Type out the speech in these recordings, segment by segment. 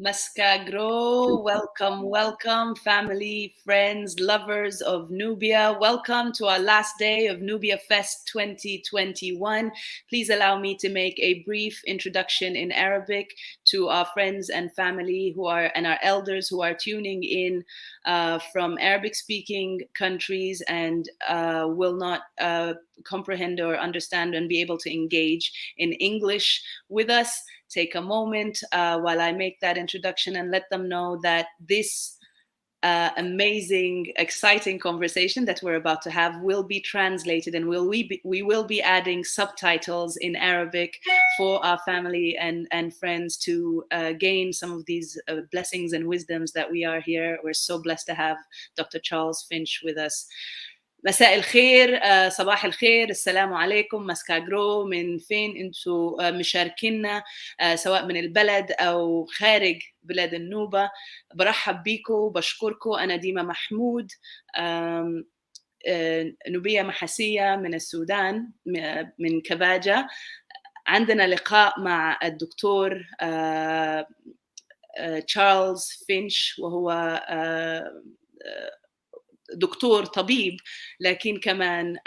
Maskagro, welcome, family, friends, lovers of Nubia. Welcome to our last day of NubiaFEST 2021. Please allow me to make a brief introduction in Arabic to our friends and family and our elders who are tuning in from Arabic-speaking countries and will not comprehend or understand and be able to engage in English with us. Take a moment while I make that introduction and let them know that this amazing, exciting conversation that we're about to have will be translated, and we will be adding subtitles in Arabic for our family and friends to gain some of these blessings and wisdoms that we are here. We're so blessed to have Dr. Charles Finch with us. مساء الخير، صباح الخير، السلام عليكم، مسكاجرو، من فين انتوا مشاركينا سواء من البلد او خارج بلاد النوبة. برحب بيكم، بشكركم. انا ديما محمود، نوبية محاسية من السودان، من كباجة. عندنا لقاء مع الدكتور تشارلز فينش، وهو دكتور طبيب لكن كمان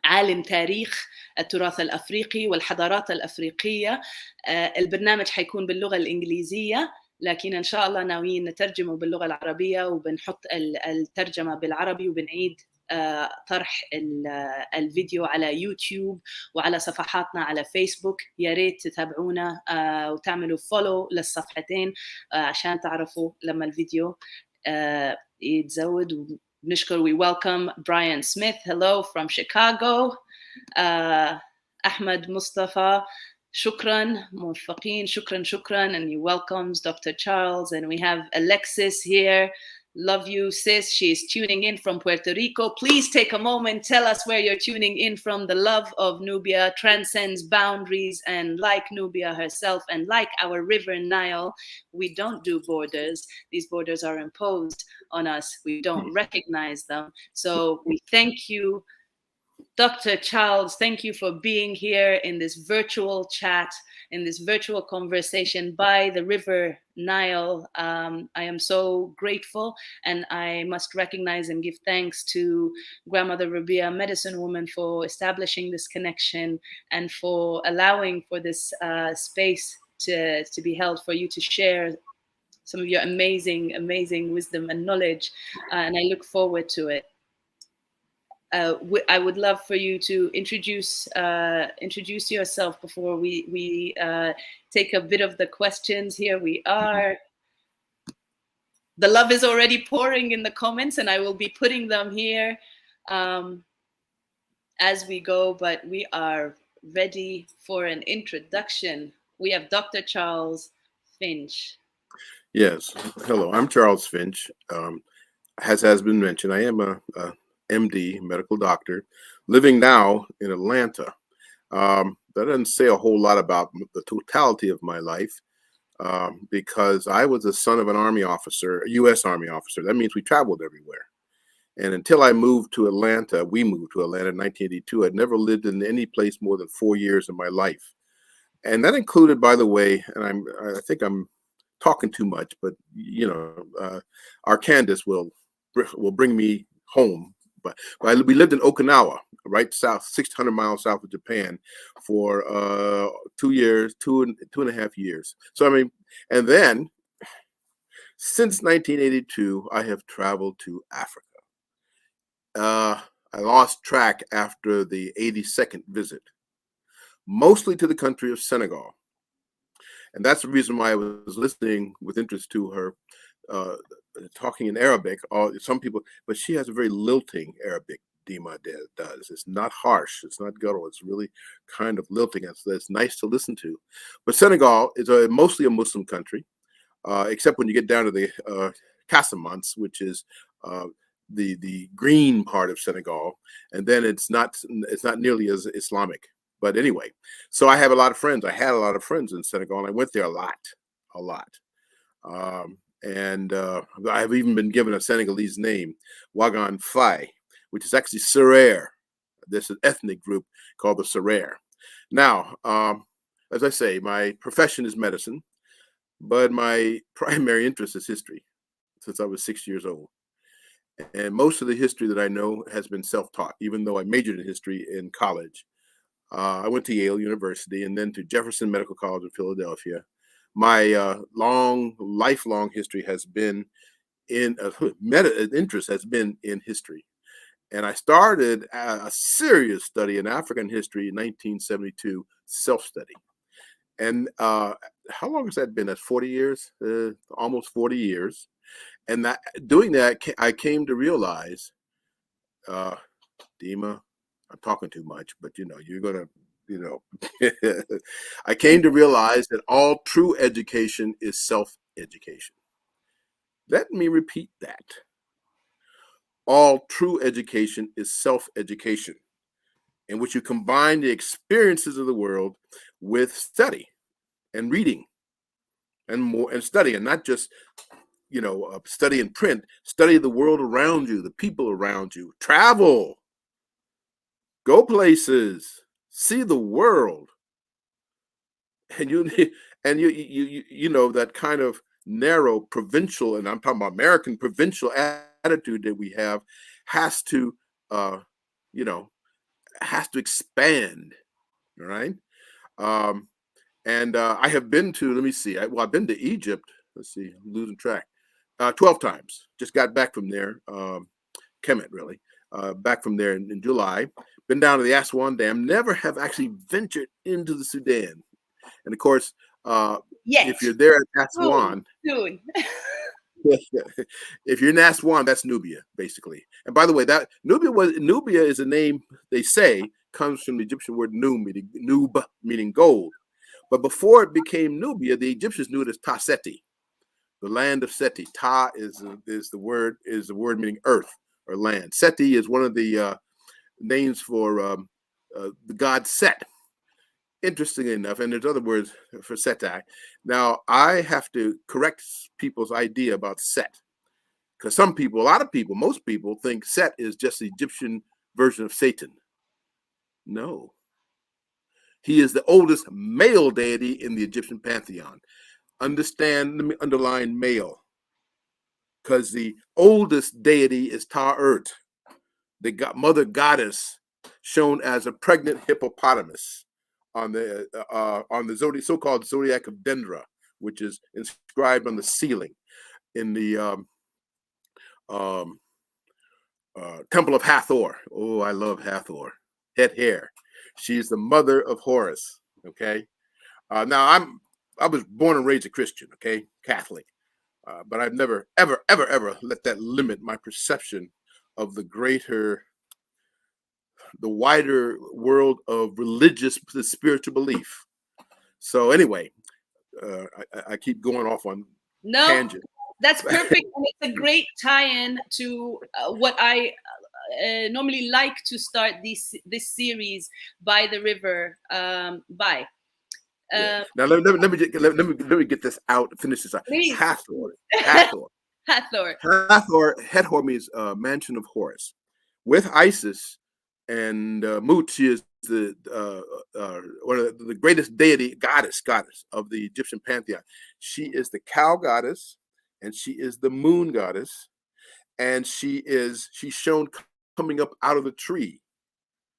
عالم تاريخ التراث الأفريقي والحضارات الأفريقية. البرنامج حيكون باللغة الإنجليزية، لكن إن شاء الله ناويين نترجمه باللغة العربية، وبنحط الترجمة بالعربي، وبنعيد طرح الفيديو على يوتيوب وعلى صفحاتنا على فيسبوك. يا ريت تتابعونا وتعملوا فولو للصفحتين عشان تعرفوا لما الفيديو يتزود. بنشكر. We welcome Brian Smith, hello from Chicago. Ahmed Mustafa, shukran, موفقين, shukran, and he welcomes Dr. Charles. And we have Alexis here. Love you, sis. She is tuning in from Puerto Rico. Please take a moment, tell us where you're tuning in from. The love of Nubia transcends boundaries, and like Nubia herself and like our river Nile, we don't do borders. These borders are imposed on us. We don't recognize them. So we thank you, Dr. Charles. Thank you for being here in this virtual chat, in this virtual conversation by the river Nile. I am so grateful, and I must recognize and give thanks to Grandmother Rabia, medicine woman, for establishing this connection and for allowing for this space to be held for you to share some of your amazing, amazing wisdom and knowledge, and I look forward to it. I would love for you to introduce yourself before we take a bit of the questions. Here we are. The love is already pouring in the comments, and I will be putting them here as we go, but we are ready for an introduction. We have Dr. Charles Finch. Yes. Hello, I'm Charles Finch. As has been mentioned, I am a MD, medical doctor, living now in Atlanta. That doesn't say a whole lot about the totality of my life, because I was the son of an Army officer, a U.S. Army officer. That means we traveled everywhere. And until I moved to Atlanta, we moved to Atlanta in 1982, I'd never lived in any place more than 4 years of my life. And that included, by the way, and I think I'm talking too much, but you know, our Candace will bring me home. But we lived in Okinawa, right south, 600 miles south of Japan, for 2 years, two and a half years. So I mean, and then since 1982, I have traveled to Africa. I lost track after the 82nd visit, mostly to the country of Senegal. And that's the reason why I was listening with interest to her talking in Arabic. Some people, but she has a very lilting Arabic. Dima does. It's not harsh. It's not guttural. It's really kind of lilting. It's nice to listen to. But Senegal is mostly a Muslim country, except when you get down to the Casamance, which is the green part of Senegal, and then it's not nearly as Islamic. But anyway, so I have a lot of friends. I had a lot of friends in Senegal, and I went there a lot. And I've even been given a Senegalese name, Wagan Fai, which is actually Serer. There's an ethnic group called the Serer. Now, as I say, my profession is medicine. but my primary interest is history since I was 6 years old. And most of the history that I know has been self-taught, even though I majored in history in college. I went to Yale University and then to Jefferson Medical College in Philadelphia. My lifelong history has been in interest has been in history. And I started a serious study in African history in 1972, self-study. And how long has that been? That's 40 years, almost 40 years. And doing that, I came to realize, Dima, I'm talking too much, but you're gonna, I came to realize that all true education is self-education. Let me repeat that. All true education is self-education, in which you combine the experiences of the world with study and reading and study, and not just study in print. Study the world around you, the people around you. Travel, go places, see the world, and you know that kind of narrow provincial, and I'm talking about American provincial attitude that we have has to you know has to expand. All right. um and I have been to, let me see, I've been to Egypt. Let's see, I'm losing track. 12 times. Just got back from there. Kemet, really. Back from there in July. Been down to the Aswan Dam. Never have actually ventured into the Sudan. And of course, if you're there at Aswan, soon. if you're in Aswan, that's Nubia, basically. And by the way, that Nubia is a name, they say, comes from the Egyptian word nub, meaning gold. But before it became Nubia, the Egyptians knew it as Ta Seti, the land of Seti. Ta is the word meaning earth or land. Seti is one of the names for the god Set. Interestingly enough, and there's other words for Seti. Now, I have to correct people's idea about Set, because a lot of people, most people think Set is just the Egyptian version of Satan. No. He is the oldest male deity in the Egyptian pantheon. Understand, let me underline male, because the oldest deity is Ta-Urt, the mother goddess shown as a pregnant hippopotamus on the so-called zodiac of Dendra, which is inscribed on the ceiling in the Temple of Hathor. Oh, I love Hathor. Het hair. She's the mother of Horus. Okay. Now I was born and raised a Christian. Okay, Catholic, but I've never, ever, ever, ever let that limit my perception of the wider world of religious, spiritual belief. So anyway, I keep going off on tangent. That's perfect, and it's a great tie-in to what I normally like to start this series, by the river. Now let me get this out. Finish this out. Please. Hathor. Hathor means mansion of Horus. With Isis and Mut, she is the one of the greatest deity, goddess of the Egyptian pantheon. She is the cow goddess, and she is the moon goddess, and she's shown coming up out of the tree.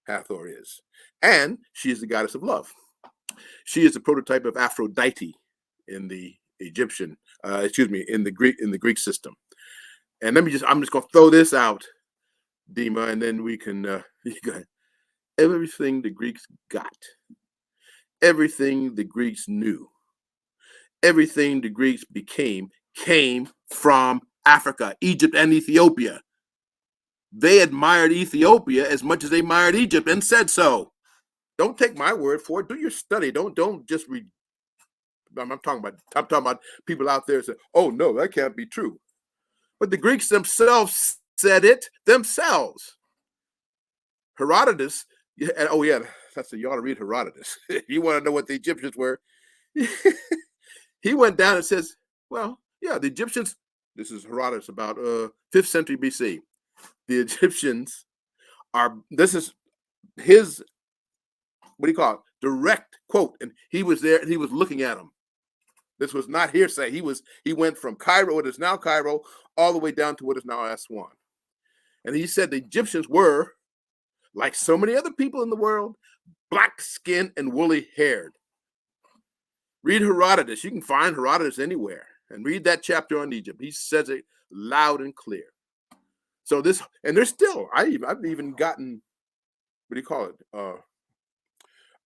Hathor is, and she is the goddess of love. She is the prototype of Aphrodite in the Egyptian, in the Greek system. And I'm just going to throw this out, Dima, and then we can everything the Greeks got, everything the Greeks knew, everything the Greeks became came from Africa, Egypt, and Ethiopia. They admired Ethiopia as much as they admired Egypt and said so. Don't take my word for it. Do your study. Don't just read. I'm talking about people out there saying, "Oh no, that can't be true." But the Greeks themselves said it themselves. Herodotus, you ought to read Herodotus. You want to know what the Egyptians were? He went down and says, well, yeah, the Egyptians, this is Herodotus about 5th century BC. The Egyptians this is his, what do you call it, direct quote. And he was there and he was looking at them. This was not hearsay. He went from Cairo, what is now Cairo, all the way down to what is now Aswan. And he said the Egyptians were, like so many other people in the world, black-skinned and woolly-haired. Read Herodotus. You can find Herodotus anywhere. And read that chapter on Egypt. He says it loud and clear. So this, and there's still, I've even gotten, what do you call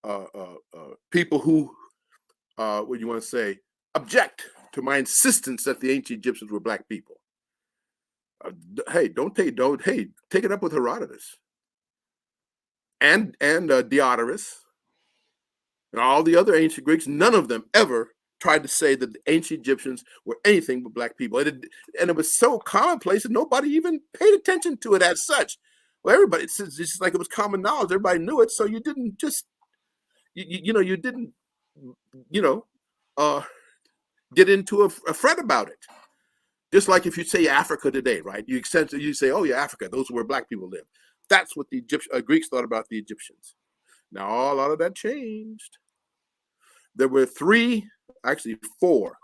it? People who, what do you want to say, object to my insistence that the ancient Egyptians were black people. Hey, take it up with Herodotus and Diodorus and all the other ancient Greeks. None of them ever tried to say that the ancient Egyptians were anything but black people. And it was so commonplace that nobody even paid attention to it as such. Well, everybody, it's just like it was common knowledge. Everybody knew it. So you didn't just, you didn't, get into a fret about it. Just like if you say Africa today, right? You say, oh yeah, Africa, those are where black people live. That's what the Greeks thought about the Egyptians. Now, a lot of that changed. There were actually four,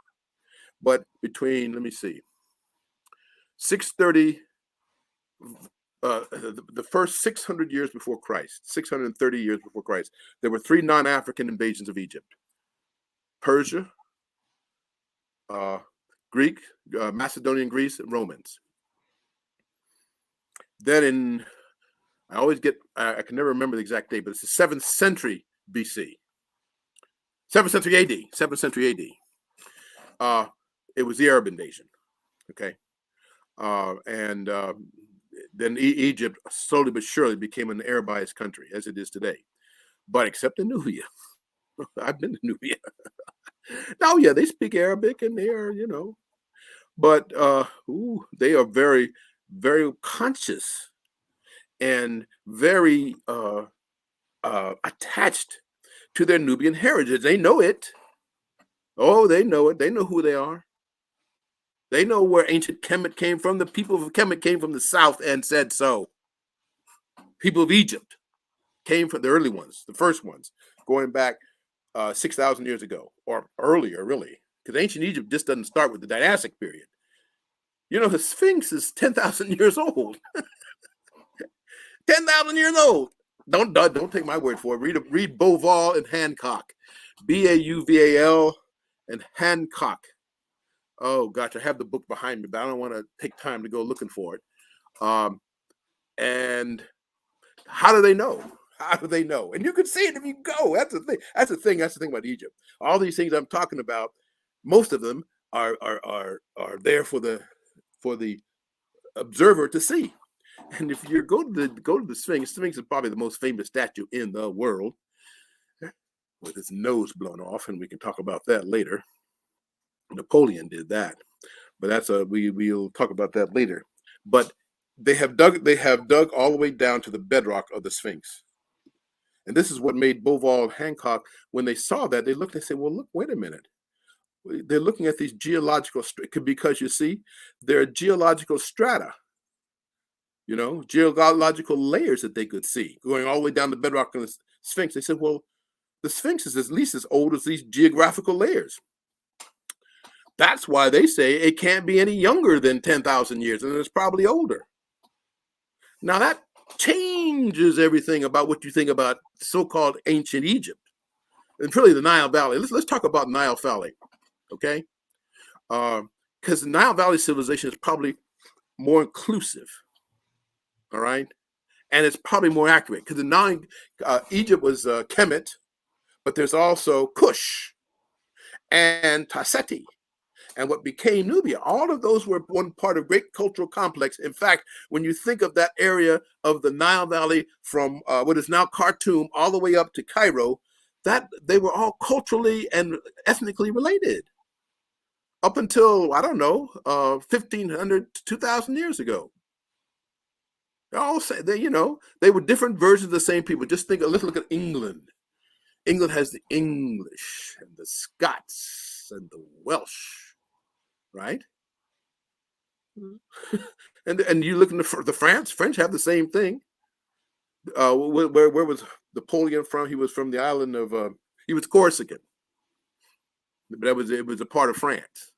but between, let me see, 630, the first 600 years before Christ, 630 years before Christ, there were three non-African invasions of Egypt. Persia, Greek, Macedonian Greece, and Romans. Then I can never remember the exact date, but it's the 7th century BC. 7th century AD, 7th century AD. It was the Arab invasion, okay? And then Egypt slowly but surely became an Arabized country, as it is today. But except in Nubia. I've been to Nubia. Now, yeah, they speak Arabic and they are, but they are very, very conscious and very attached to their Nubian heritage. They know it. Oh, they know it. They know who they are. They know where ancient Kemet came from. The people of Kemet came from the south and said so. People of Egypt came from the early ones, the first ones, going back 6,000 years ago or earlier, really. Because ancient Egypt just doesn't start with the dynastic period. The Sphinx is 10,000 years old. 10,000 years old. Don't take my word for it. Read Beauval and Hancock. Beauval and Hancock. Oh gosh, I have the book behind me, but I don't want to take time to go looking for it. And how do they know? How do they know? And you can see it if you go. That's the thing. That's the thing about Egypt. All these things I'm talking about, most of them are there for the observer to see. And if you go to the Sphinx is probably the most famous statue in the world, with its nose blown off, and we can talk about that later. Napoleon did that, but that's we'll talk about that later. But they have dug all the way down to the bedrock of the Sphinx. And this is what made Beauval and Hancock, when they saw that, they looked and said, well, look, wait a minute. They're looking at these geological, because you see, there are geological strata, geological layers that they could see going all the way down the bedrock of the Sphinx. They said, well, the Sphinx is at least as old as these geographical layers. That's why they say it can't be any younger than 10,000 years, and it's probably older. Now that changes everything about what you think about so-called ancient Egypt, and really the Nile Valley. Let's talk about Nile Valley, okay? Because the Nile Valley civilization is probably more inclusive, all right? And it's probably more accurate because Egypt was Kemet, but there's also Kush and Tasseti and what became Nubia. All of those were one part of great cultural complex. In fact, when you think of that area of the Nile Valley from what is now Khartoum all the way up to Cairo, that they were all culturally and ethnically related up until, I don't know, 1,500 to 2,000 years ago. They all say they were different versions of the same people. Just let's look at England. England has the English and the Scots and the Welsh, right? and you look in the French have the same thing. Where was Napoleon from? He was from the island of he was Corsican. but it was a part of France.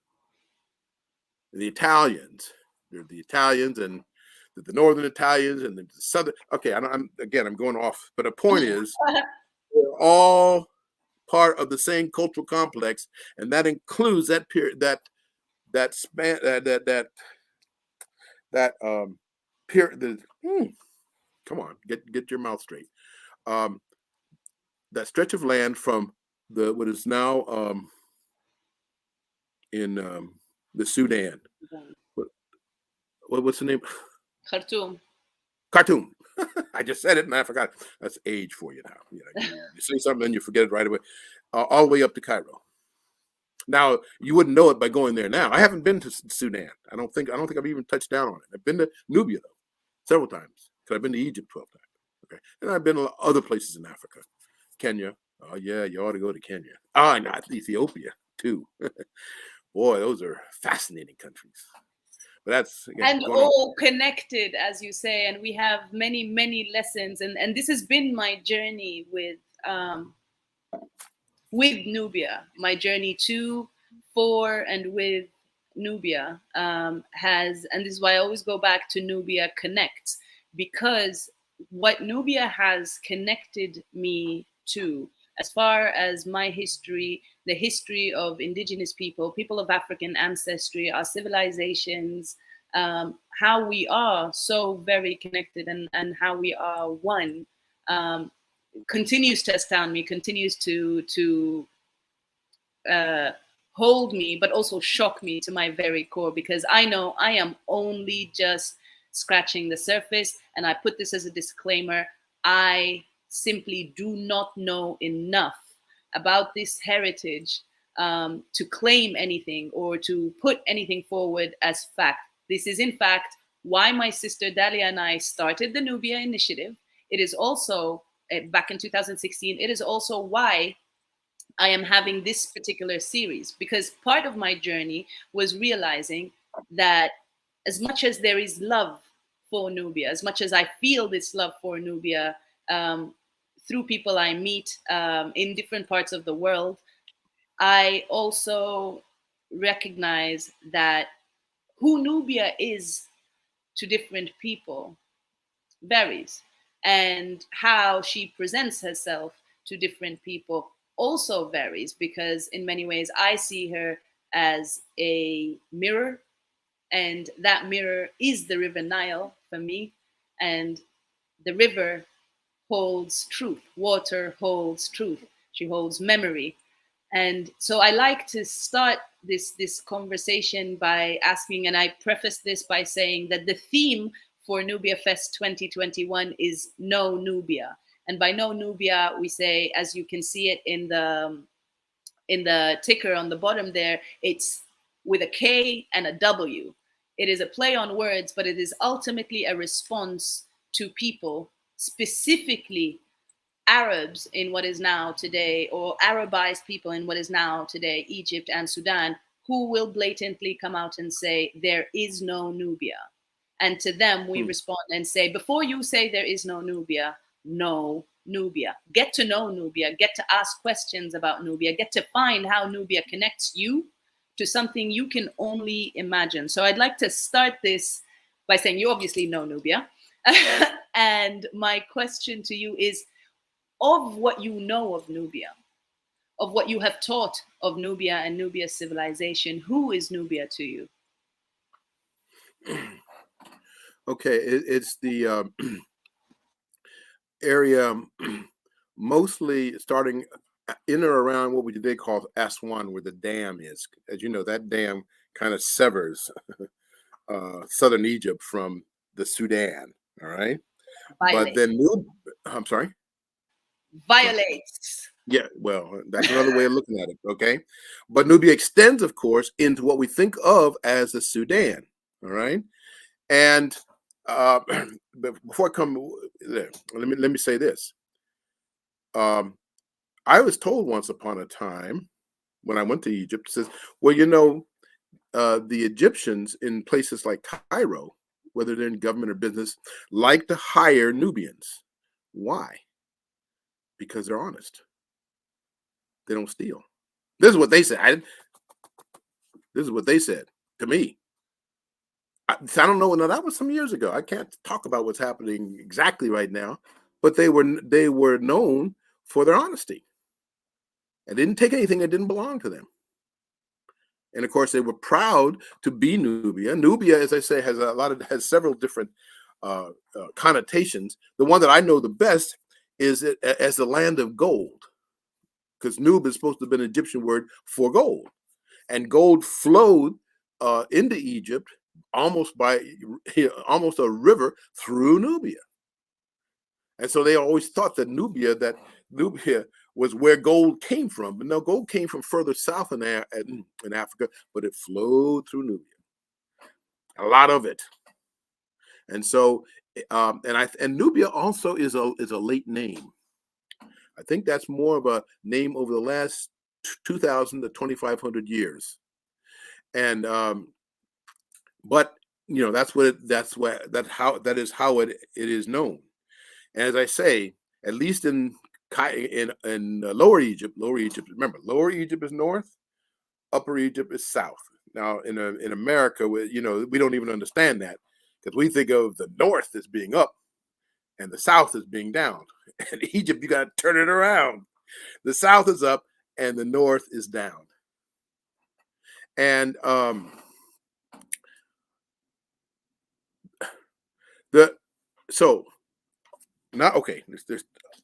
The Italians, the Italians and the northern Italians and the southern. Okay, I'm going off, but the point is, we're all part of the same cultural complex, and that includes that period, that span, period. Come on, get your mouth straight. That stretch of land from what is now in the Sudan. What's the name? Khartoum. Khartoum. I just said it and I forgot. That's age for you now. You say something and you forget it right away. All the way up to Cairo. Now you wouldn't know it by going there. Now I haven't been to Sudan. I don't think I've even touched down on it. I've been to Nubia though several times because I've been to Egypt 12 times. Okay, and I've been to other places in Africa, Kenya. Oh yeah, you ought to go to Kenya. And Ethiopia too. Boy, those are fascinating countries. But that's and all connected, as you say, and we have many lessons, and this has been my journey with Nubia, my journey to, for, and with Nubia has, and this is why I always go back to Nubia Connects, because what Nubia has connected me to, as far as my history, the history of indigenous people of African ancestry, our civilizations, how we are so very connected, and how we are one, continues to astound me, continues to hold me, but also shock me to my very core, because I know I am only just scratching the surface. And I put this as a disclaimer: I simply do not know enough about this heritage to claim anything or to put anything forward as fact. This is, in fact, why my sister Dalia and I started the Nubia Initiative. It is also, back in 2016, it is also why I am having this particular series, because part of my journey was realizing that as much as there is love for Nubia, as much as I feel this love for Nubia through people I meet in different parts of the world, I also recognize that who Nubia is to different people varies, and how she presents herself to different people also varies, because in many ways I see her as a mirror, and that mirror is the river Nile for me, and the river holds truth, water holds truth, she holds memory. And so I like to start this conversation by asking, and I preface this by saying that the theme for NubiaFest 2021 is No Nubia. And by No Nubia, we say, as you can see it in the ticker on the bottom there, it's with a K and a W. It is a play on words, but it is ultimately a response to people, specifically Arabs in what is now today, or Arabized people in what is now today, Egypt and Sudan, who will blatantly come out and say, there is no Nubia. And to them, we respond and say, before you say there is no Nubia, know Nubia. Get to know Nubia, get to ask questions about Nubia, get to find how Nubia connects you to something you can only imagine. So I'd like to start this by saying, you obviously know Nubia. And my question to you is, of what you know of Nubia, of what you have taught of Nubia and Nubia's civilization, who is Nubia to you? Okay, it's the area mostly starting in or around what we today call Aswan, where the dam is. As you know, that dam kind of severs southern Egypt from the Sudan. All right. Violate. But then, I'm sorry? Violates. Yeah, well, that's another way of looking at it. Okay. But Nubia extends, of course, into what we think of as the Sudan. All right. And but before I come there, let me say this. I was told once upon a time when I went to Egypt, says, well, you know, the Egyptians in places like Cairo, whether they're in government or business, like to hire Nubians. Why? Because they're honest. They don't steal. This is what they said. This is what they said to me. I don't know. No, that was some years ago. I can't talk about what's happening exactly right now, but they were known for their honesty and didn't take anything that didn't belong to them. And of course, they were proud to be Nubia. Nubia, as I say, has several different connotations. The one that I know the best is as the land of gold, because Nub is supposed to have been an Egyptian word for gold, and gold flowed into Egypt almost a river through Nubia. And so they always thought that Nubia was where gold came from. But no, gold came from further south in Africa, but it flowed through Nubia. A lot of it. And so, and Nubia also is a late name. I think that's more of a name over the last 2,000 to 2,500 years. And but that is how it is known. And as I say, at least in Lower Egypt, remember, Lower Egypt is north, Upper Egypt is south. Now in America, we don't even understand that, because we think of the north as being up and the south as being down. And Egypt, you got to turn it around. The south is up and the north is down. And there's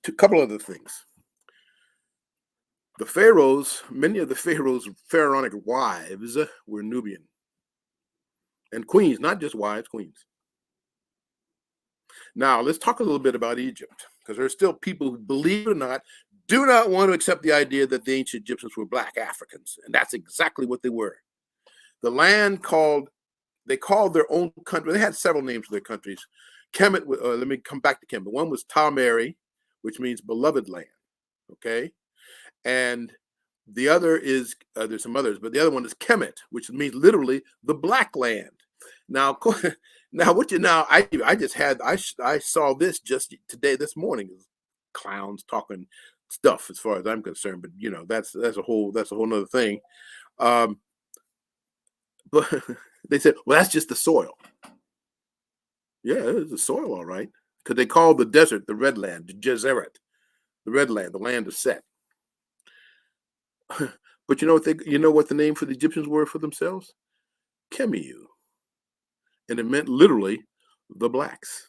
a couple other things. The pharaohs, many of the pharaohs' pharaonic wives were Nubian. And queens, not just wives, queens. Now, let's talk a little bit about Egypt, because there's still people who, believe it or not, do not want to accept the idea that the ancient Egyptians were Black Africans. And that's exactly what they were. The land they called their own country. They had several names for their countries. Kemet, let me come back to Kemet. One was Tameri, which means beloved land. Okay. And the other is, there's some others, but the other one is Kemet, which means literally the black land. Now, I saw this just today, this morning, clowns talking stuff as far as I'm concerned, but that's a whole nother thing. But they said, well, that's just the soil. Yeah, it's the soil, all right. Because they call the desert the red land, the Jezeret, the red land, the land of Set. But you know what the name for the Egyptians were for themselves? Kemiu. And it meant literally the blacks.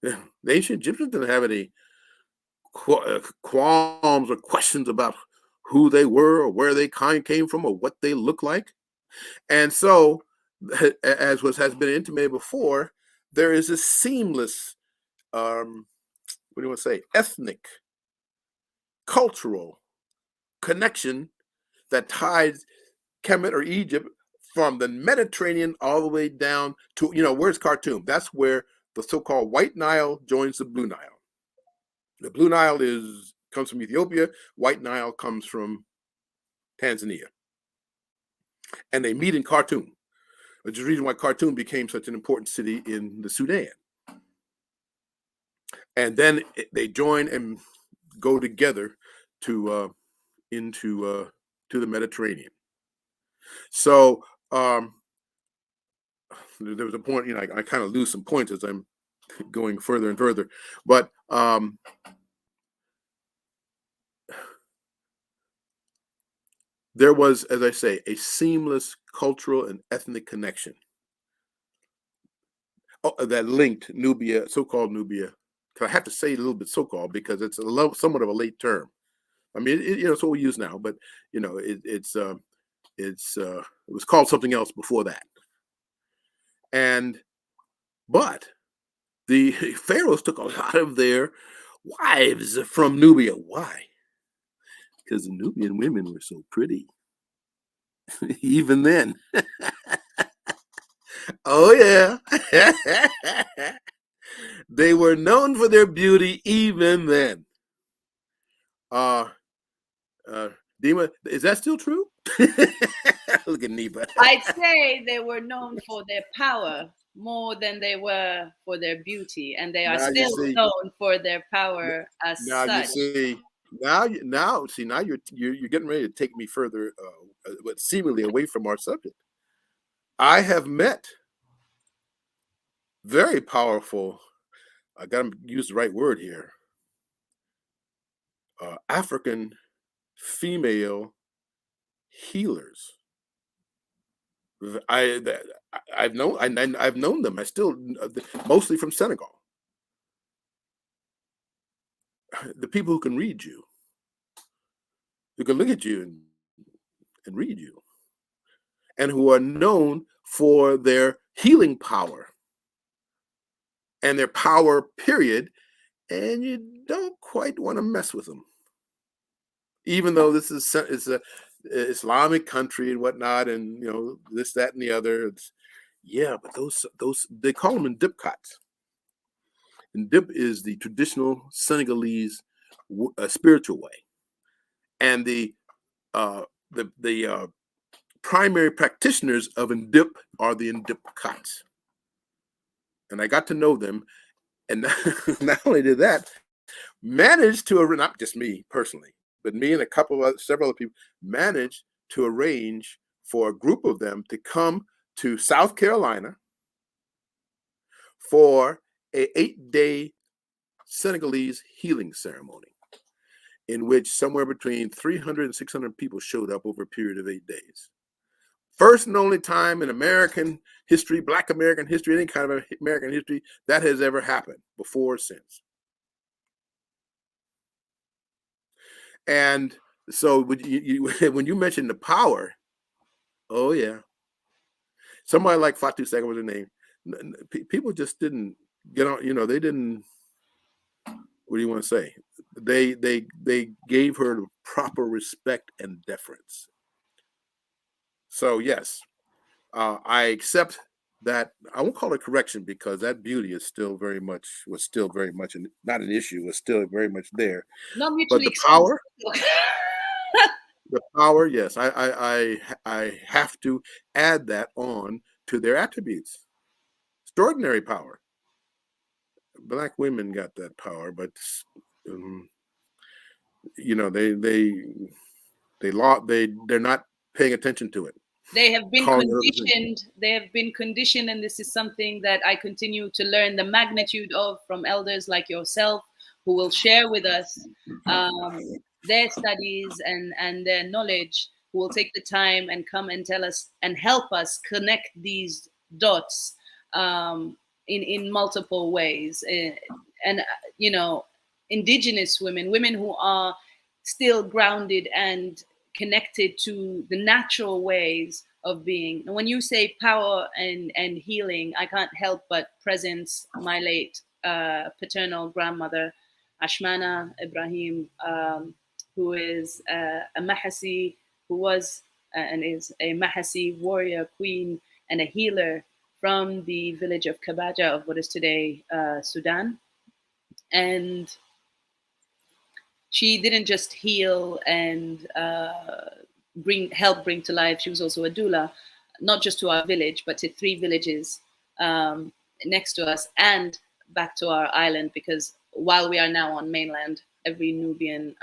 The ancient Egyptians didn't have any qualms or questions about who they were or where they came from or what they look like. And so, as has been intimated before, there is a seamless, ethnic, cultural connection that ties Kemet or Egypt from the Mediterranean all the way down to, where's Khartoum? That's where the so-called White Nile joins the Blue Nile. The Blue Nile comes from Ethiopia. White Nile comes from Tanzania. And they meet in Khartoum, which is the reason why Khartoum became such an important city in the Sudan. And then they join and go together to the Mediterranean. So there was a point, I kind of lose some points as I'm going further and further, but there was, as I say, a seamless cultural and ethnic connection that linked Nubia, so-called Nubia. I have to say a little bit so-called because it's somewhat of a late term. I mean, it's what we use now, but it was called something else before that. But the pharaohs took a lot of their wives from Nubia. Why? Because the Nubian women were so pretty. Even then. Oh, yeah. They were known for their beauty even then. Dima, is that still true? Look at Neba. I'd say they were known for their power more than they were for their beauty, and they are still known for their power as such. now, see, now you're getting ready to take me further, but seemingly away from our subject. I have met very powerful. I got to use the right word here. African female healers. I I've known them. I still mostly from Senegal. The people who can read you, who can look at you and read you, and who are known for their healing power and their power, period. And you don't quite want to mess with them, even though this is a Islamic country and whatnot, and this, that, and the other. Yeah, but those they call them Ndipkats. Ndip is the traditional Senegalese spiritual way, and the primary practitioners of Ndip are the Ndipkats. And I got to know them, and not only did that, managed to, not just me personally, but me and several other people managed to arrange for a group of them to come to South Carolina for a 8-day Senegalese healing ceremony, in which somewhere between 300 and 600 people showed up over a period of 8 days. First and only time in American history, Black American history, any kind of American history, that has ever happened before or since. And so when you mentioned the power, oh yeah, somebody like Fatou Sega was her name. People just didn't get on. They didn't. What do you want to say? They gave her the proper respect and deference. So yes, I accept that. I won't call it correction, because that beauty was still very much not an issue. Was still very much there. Not But mutually the power. exclusive. The power, yes, I have to add that on to their attributes. Extraordinary power. Black women got that power, but they're not paying attention to it. They have been conditioned. They have been conditioned, and this is something that I continue to learn the magnitude of from elders like yourself, who will share with us their studies and their knowledge, who will take the time and come and tell us and help us connect these dots in multiple ways. And indigenous women who are still grounded and connected to the natural ways of being. And when you say power and healing, I can't help but presence my late paternal grandmother, Ashmana Ibrahim, who is a Mahasi, who was and is a Mahasi warrior queen and a healer from the village of Kabaja of what is today Sudan. And she didn't just heal and help bring to life. She was also a doula, not just to our village, but to 3 villages next to us and back to our island. Because while we are now on mainland, every Nubian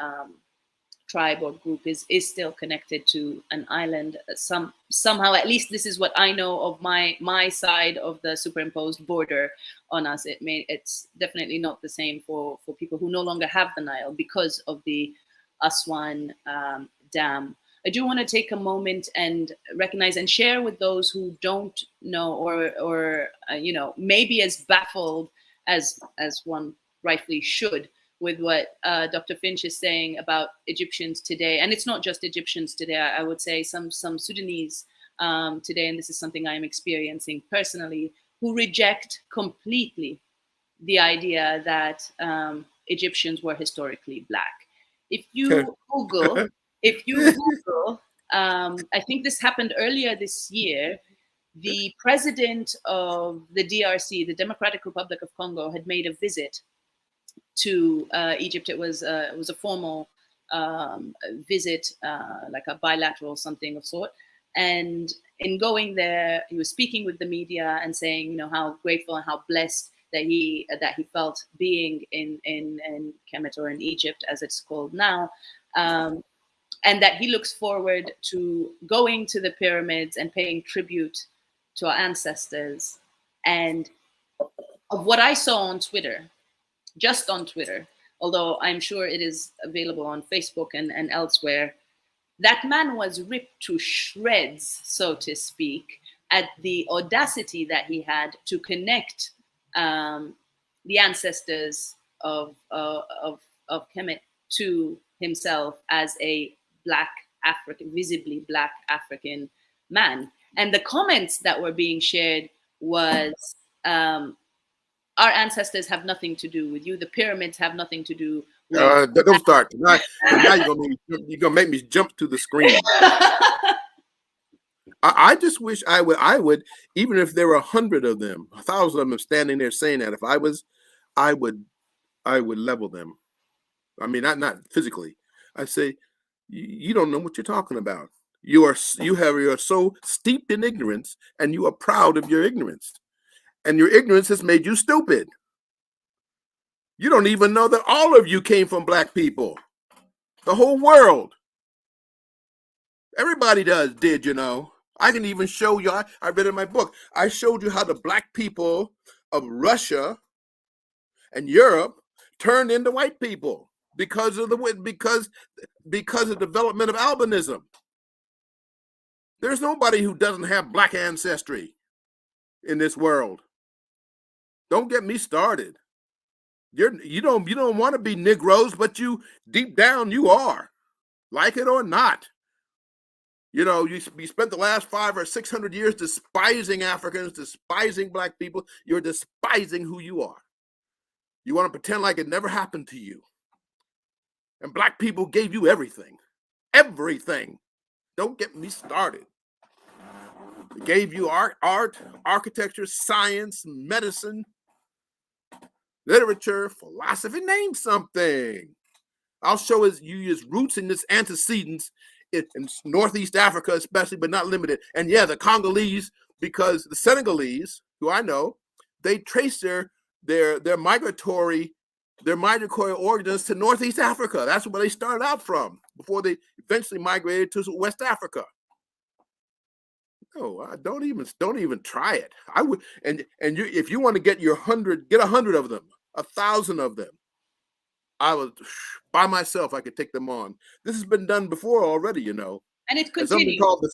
tribe or group is still connected to an island somehow. At least this is what I know of my side of the superimposed border on us. It's definitely not the same for people who no longer have the Nile because of the Aswan Dam. I do want to take a moment and recognize and share with those who don't know or maybe as baffled as one rightfully should with what Dr. Finch is saying about Egyptians today. And it's not just Egyptians today. I would say some Sudanese today, and this is something I'm experiencing personally, who reject completely the idea that Egyptians were historically Black. If you Google, I think this happened earlier this year, the president of the DRC, the Democratic Republic of Congo, had made a visit to Egypt. It was a formal visit, like a bilateral something of sort. And in going there, he was speaking with the media and saying, how grateful and how blessed that he felt being in Kemet, or in Egypt as it's called now, and that he looks forward to going to the pyramids and paying tribute to our ancestors. And of what I saw on Twitter, just on Twitter, although I'm sure it is available on Facebook and elsewhere, that man was ripped to shreds, so to speak, at the audacity that he had to connect the ancestors of Kemet to himself as a Black African, visibly Black African man. And the comments that were being shared was, our ancestors have nothing to do with you. The pyramids have nothing to do with don't start. Now you're gonna make me jump to the screen. I just wish I would, even if there were 100 of them, 1,000 of them standing there saying that, if I was, I would level them. I mean, not physically. I say, you don't know what you're talking about. You are so steeped in ignorance, and you are proud of your ignorance. And your ignorance has made you stupid. You don't even know that all of you came from Black people. The whole world. Everybody did, you know. I can even show you, I read in my book, I showed you how the Black people of Russia and Europe turned into white people because of the development of albinism. There's nobody who doesn't have Black ancestry in this world. Don't get me started. You don't want to be Negroes, but you deep down you are, like it or not. You know, you spent the last 500 or 600 years despising Africans, despising Black people. You're despising who you are. You want to pretend like it never happened to you. And Black people gave you everything. Everything. Don't get me started. They gave you art, architecture, science, medicine, literature, philosophy. Name something. I'll show you his roots in this antecedents in Northeast Africa, especially, but not limited. And yeah, the Congolese, because the Senegalese, who I know, they trace their migratory origins to Northeast Africa. That's where they started out from before they eventually migrated to West Africa. No, don't even try it. I would, and you, if you want to get 100 of them, 1,000 of them. I was by myself. I could take them on. This has been done before already, you know. And it continues. Something called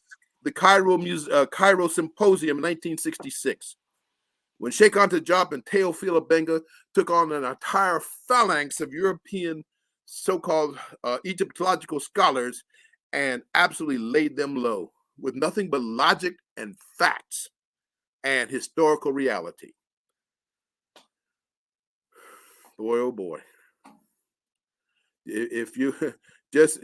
the Cairo Symposium in 1966, when Sheikh Anta Diop and Teofilo Benga took on an entire phalanx of European so-called Egyptological scholars and absolutely laid them low with nothing but logic and facts and historical reality. Boy, oh boy. If you just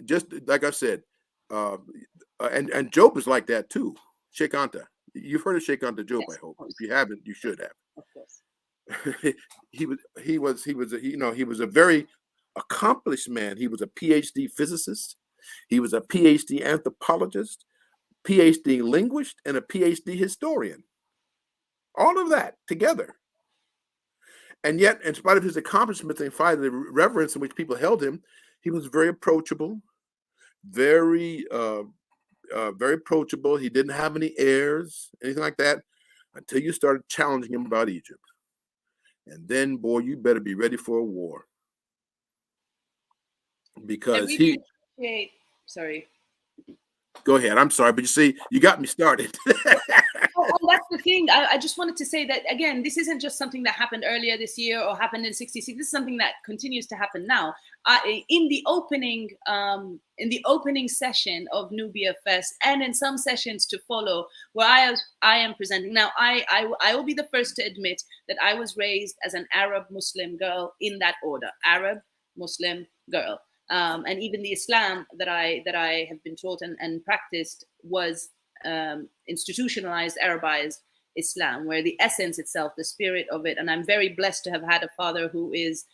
like I said, and Job is like that too. Sheikh Anta, you've heard of Sheikh Anta Diop, yes, I hope. If you haven't, you should have. Of course. he was a very accomplished man. He was a PhD physicist. He was a PhD anthropologist, PhD linguist, and a PhD historian. All of that together. And yet, in spite of his accomplishments and the reverence in which people held him, he was very approachable, very approachable. He didn't have any airs, anything like that, until you started challenging him about Egypt. And then, boy, you better be ready for a war. Because sorry. Go ahead. I'm sorry, but you see, you got me started. Oh, that's the thing. I just wanted to say that, again, this isn't just something that happened earlier this year or happened in '66. This is something that continues to happen now. In the opening session of Nubia Fest, and in some sessions to follow, where I am presenting now, I will be the first to admit that I was raised as an Arab Muslim girl in that order: Arab Muslim girl. And even the Islam that I have been taught and practiced was institutionalized, Arabized Islam, where the essence itself, the spirit of it, and I'm very blessed to have had a father who is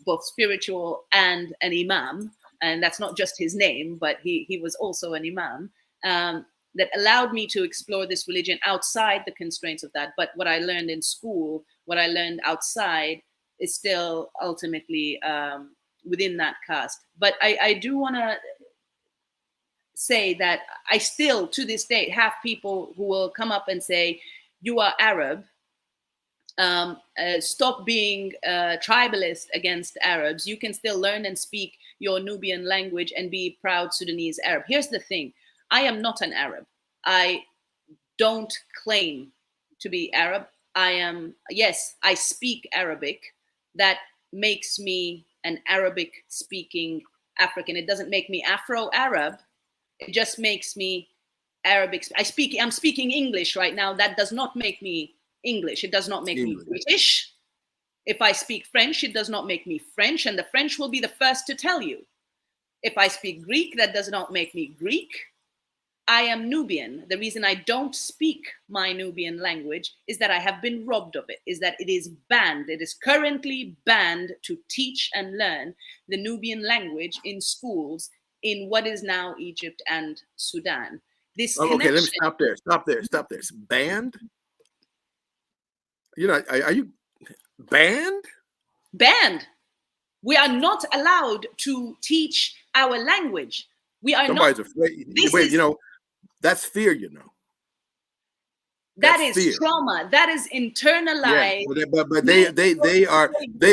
both spiritual and an imam, and that's not just his name, but he was also an imam. that allowed me to explore this religion outside the constraints of that. But what I learned in school, what I learned outside, is still ultimately within that caste. But I do want to say that I still, to this day, have people who will come up and say, you are Arab. Stop being tribalist against Arabs. You can still learn and speak your Nubian language and be proud Sudanese Arab. Here's the thing. I am not an Arab. I don't claim to be Arab. I am, yes, I speak Arabic. That makes me an Arabic speaking African. It doesn't make me Afro-Arab. It just makes me Arabic. I'm speaking English right now. That does not make me English. It does not make me British. If I speak French, it does not make me French. And the French will be the first to tell you. If I speak Greek, that does not make me Greek. I am Nubian. The reason I don't speak my Nubian language is that I have been robbed of it, is that it is banned. It is currently banned to teach and learn the Nubian language in schools in what is now Egypt and Sudan. This okay, let me stop there. It's banned? You know, are you banned? Banned. We are not allowed to teach our language. We are Somebody's not. afraid. Wait, you know, that's fear, you know. That is fear. Trauma. That is internalized. Yeah, but they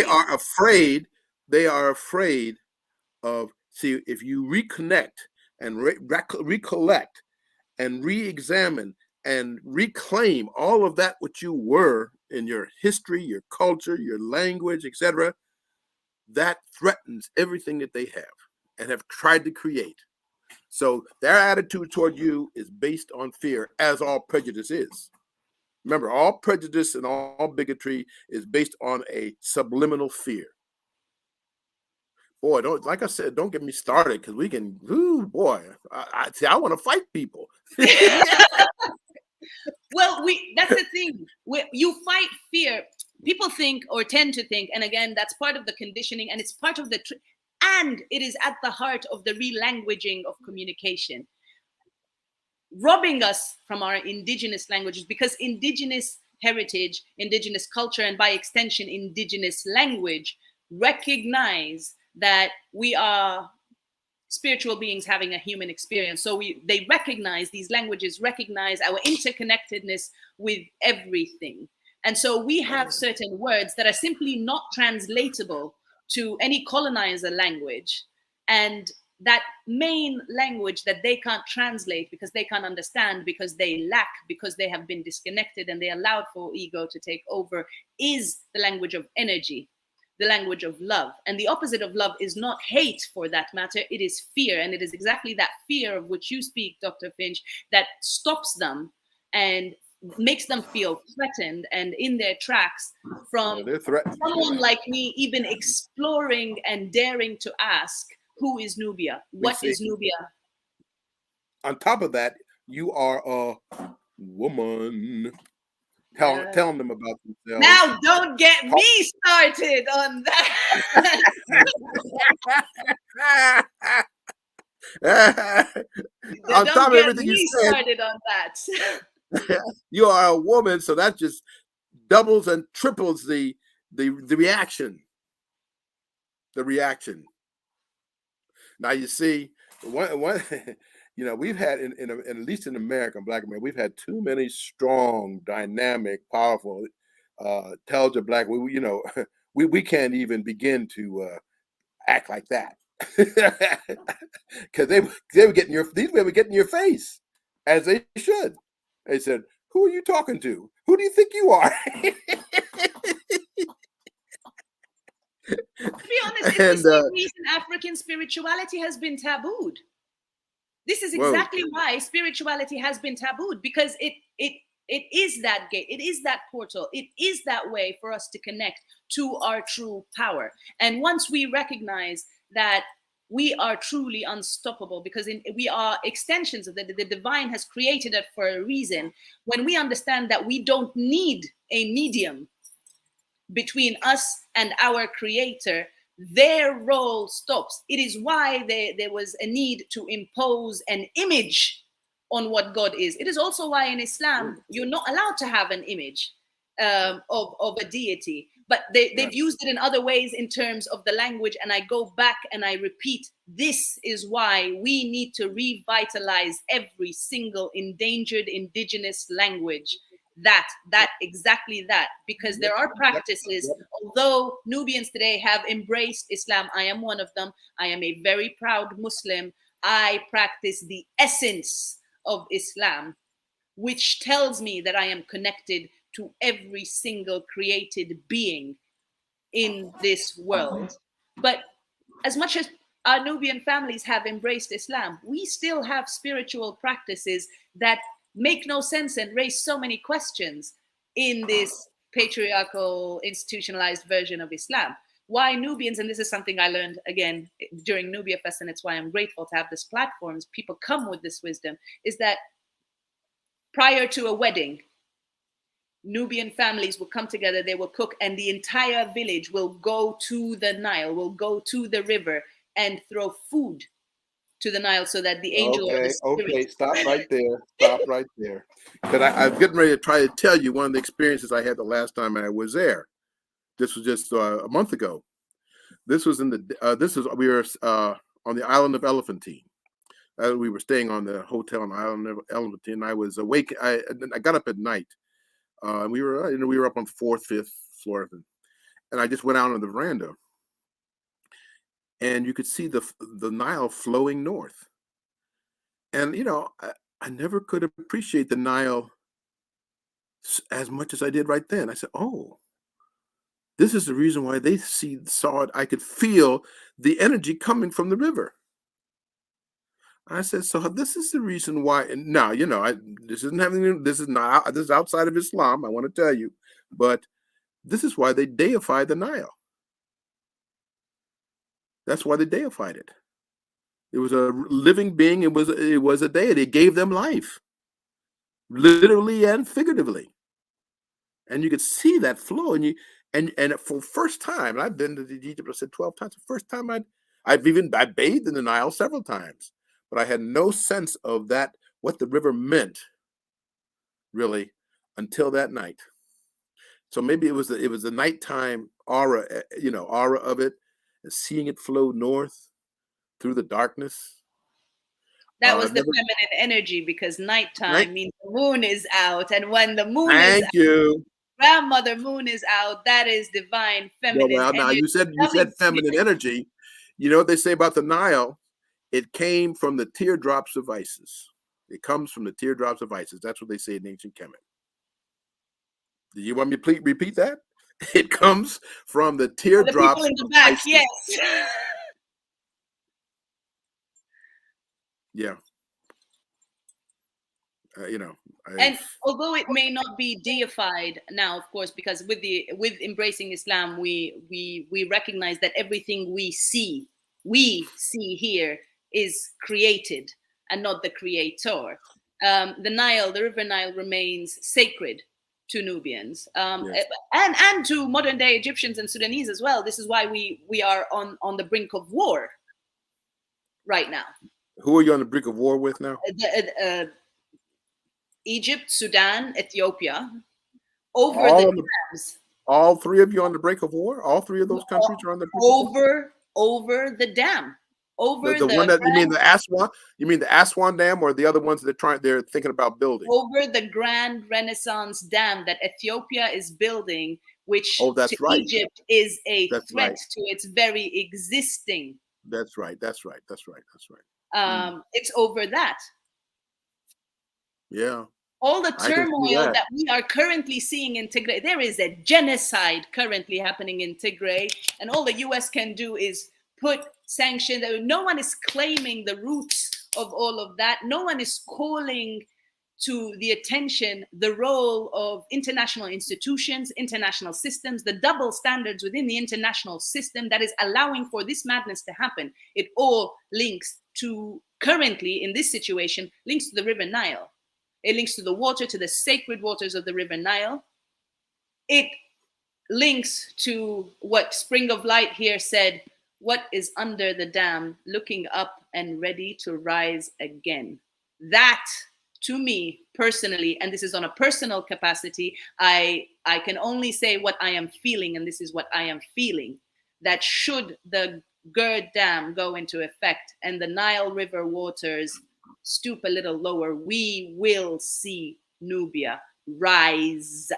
are afraid. They are afraid of, see, if you reconnect and recollect and re-examine and reclaim all of that what you were in your history, your culture, your language, etc., that threatens everything that they have and have tried to create. So their attitude toward you is based on fear, as all prejudice is. Remember, all prejudice and all bigotry is based on a subliminal fear. Boy, don't, like I said, don't get me started, because we can, ooh, boy, I want to fight people. Well, that's the thing. You fight fear. People think, or tend to think, and again, that's part of the conditioning, and it's part of the, and it is at the heart of the relanguaging of communication, robbing us from our indigenous languages, because indigenous heritage, indigenous culture, and by extension, indigenous language recognize that we are spiritual beings having a human experience. So they recognize, these languages recognize our interconnectedness with everything. And so we have certain words that are simply not translatable to any colonizer language. And that main language that they can't translate because they can't understand, because they lack, because they have been disconnected and they allowed for ego to take over, is the language of energy, the language of love. And the opposite of love is not hate, for that matter. It is fear. And it is exactly that fear of which you speak, Dr. Finch, that stops them and makes them feel threatened and in their tracks from someone like me even exploring and daring to ask, who is Nubia? What is Nubia? On top of that, you are a woman. Telling them about themselves. Now, don't get me started on that. On top of everything you said, started on that. You are a woman, so that just doubles and triples the reaction. The reaction. Now you see, one you know, we've had in at least in America, Black America, we've had too many strong, dynamic, powerful, intelligent Black. You know, we can't even begin to act like that, because they were getting these women getting in your face, as they should. They said, "Who are you talking to? Who do you think you are?" To be honest, it's the same reason African spirituality has been tabooed. This is exactly why spirituality has been tabooed, because it is that gate, it is that portal, it is that way for us to connect to our true power. And once we recognize that we are truly unstoppable, because we are extensions of the divine has created it for a reason. When we understand that we don't need a medium between us and our creator, their role stops. It is why there was a need to impose an image on what God is. It is also why in Islam, you're not allowed to have an image of a deity. But they've used it in other ways in terms of the language. And I go back and I repeat, this is why we need to revitalize every single endangered indigenous language. Exactly that, because there are practices, although Nubians today have embraced Islam, I am one of them. I am a very proud Muslim. I practice the essence of Islam, which tells me that I am connected to every single created being in this world. But as much as our Nubian families have embraced Islam, we still have spiritual practices that make no sense and raise so many questions in this patriarchal, institutionalized version of Islam. Why Nubians, and this is something I learned again during NubiaFest, and it's why I'm grateful to have this platform, people come with this wisdom, is that prior to a wedding, Nubian families will come together, they will cook, and the entire village will go to the Nile, will go to the river and throw food to the Nile so that the angel or the spirit... Okay, stop right there. Stop right there. Because I'm getting ready to try to tell you one of the experiences I had the last time I was there. This was just a month ago. This was in the, we were on the island of Elephantine. We were staying on the hotel on the island of Elephantine. I was awake. I got up at night. We were up on the 4th, 5th floor, and I just went out on the veranda, and you could see the Nile flowing north. And I never could appreciate the Nile as much as I did right then. I said, "Oh, this is the reason why they saw it." I could feel the energy coming from the river. I said, so this is the reason why. And now, this is outside of Islam, I want to tell you, but this is why they deified the Nile. That's why they deified it. It was a living being. It was a deity. It gave them life, literally and figuratively. And you could see that flow. And for the first time, and I've been to Egypt, I said 12 times. The first time I bathed in the Nile several times. But I had no sense of that, what the river meant, really, until that night. So maybe it was the nighttime aura, aura of it, and seeing it flow north through the darkness. That was the feminine energy, because nighttime means the moon is out, and when the moon is out, grandmother moon is out, that is divine feminine energy. Now you said feminine energy. You know what they say about the Nile? It came from the teardrops of Isis. It comes from the teardrops of Isis. That's what they say in ancient Kemet. Do you want me to repeat that? It comes from the teardrops the people in the back, Isis. Yes. Yeah. And although it may not be deified now, of course, because with embracing Islam, we recognize that everything we see here is created and not the creator. The river Nile remains sacred to Nubians, yes. and to modern day Egyptians and Sudanese as well. This is why we are on the brink of war right now. Who are you on the brink of war with now? Egypt, Sudan, Ethiopia, over all three of you on the brink of war? All three of those countries are on the brink of war? Over the dam. Over the one that you mean the Aswan? You mean the Aswan Dam, or the other ones they're thinking about building? Over the Grand Renaissance Dam that Ethiopia is building, which to Egypt is a threat to its very existing. That's right. That's right. It's over that. Yeah. All the turmoil that we are currently seeing in Tigray, there is a genocide currently happening in Tigray, and all the US can do is put sanctions. No one is claiming the roots of all of that. No one is calling to the attention the role of international institutions, international systems, the double standards within the international system that is allowing for this madness to happen. It all links to, currently in this situation, links to the River Nile. It links to the water, to the sacred waters of the River Nile. It links to what Spring of Light here said, what is under the dam, looking up and ready to rise again. That to me personally, and this is on a personal capacity, I can only say what I am feeling, and this is what I am feeling, that should the Gerd Dam go into effect and the Nile River waters stoop a little lower, we will see Nubia rise.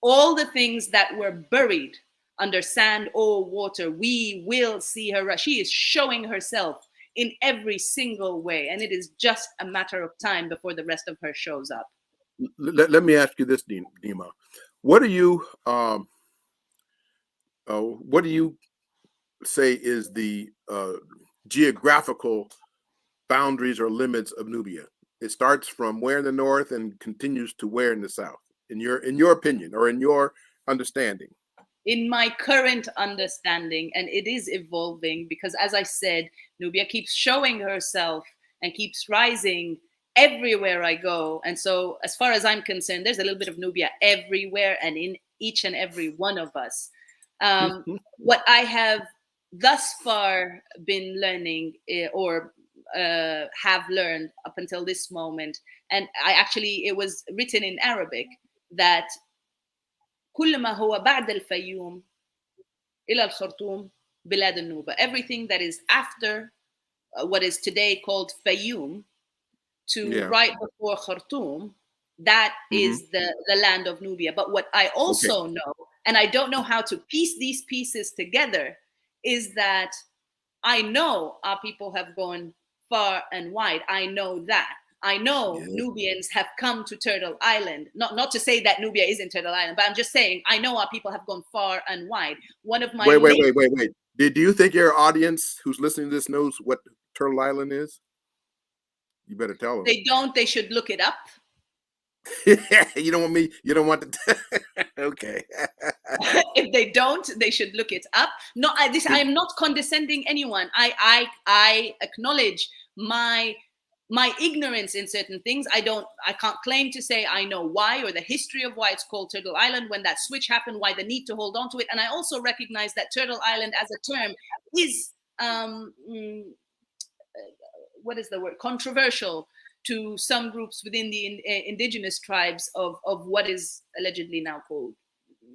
All the things that were buried under sand or water, we will see her. She is showing herself in every single way, and it is just a matter of time before the rest of her shows up. Let me ask you this, Dima. What do you say is the geographical boundaries or limits of Nubia? It starts from where in the north and continues to where in the south, in your opinion or in your understanding? In my current understanding, and it is evolving, because as I said, Nubia keeps showing herself and keeps rising everywhere I go. And so as far as I'm concerned, there's a little bit of Nubia everywhere and in each and every one of us. What I have thus far been learning or have learned up until this moment, and it was written in Arabic, that كل ما هو بعد الفيوم إلى الخرطوم بلاد النوبة. Everything that is after what is today called Fayoum to right before Khartoum, that is the land of Nubia. But what I also know, and I don't know how to piece these pieces together, is that I know our people have gone far and wide. I know that. I know Nubians have come to Turtle Island. Not to say that Nubia is in Turtle Island, but I'm just saying I know our people have gone far and wide. One of my wait. Do you think your audience who's listening to this knows what Turtle Island is? You better tell them. They don't. They should look it up. You don't want me. You don't want to. Okay. If they don't, they should look it up. No, I am not condescending anyone. I acknowledge my ignorance in certain things. I can't claim to say I know why or the history of why it's called Turtle Island, when that switch happened, why the need to hold on to it. And I also recognize that Turtle Island as a term is what is the word? Controversial to some groups within the indigenous tribes of what is allegedly now called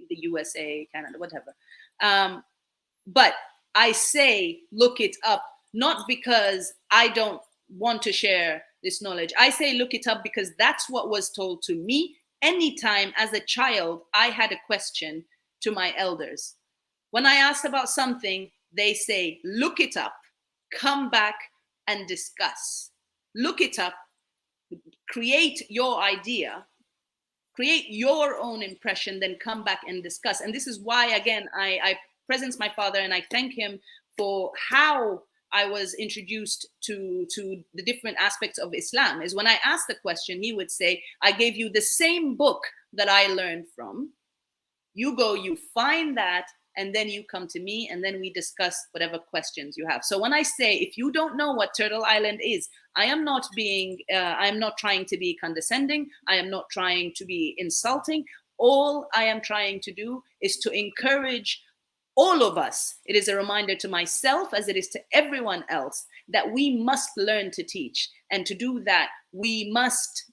the USA, Canada, whatever. But I say look it up, not because I don't want to share this knowledge. I say look it up because that's what was told to me anytime as a child I had a question to my elders. When I asked about something, they say look it up, come back and discuss. Look it up, create your idea, create your own impression, then come back and discuss. And this is why, again, I presence my father and I thank him for how I was introduced to the different aspects of Islam. Is when I asked the question, he would say, I gave you the same book that I learned from. You go, you find that, and then you come to me, and then we discuss whatever questions you have. So when I say, if you don't know what Turtle Island is, I am not trying to be condescending. I am not trying to be insulting. All I am trying to do is to encourage all of us. It is a reminder to myself, as it is to everyone else, that we must learn to teach. And to do that, we must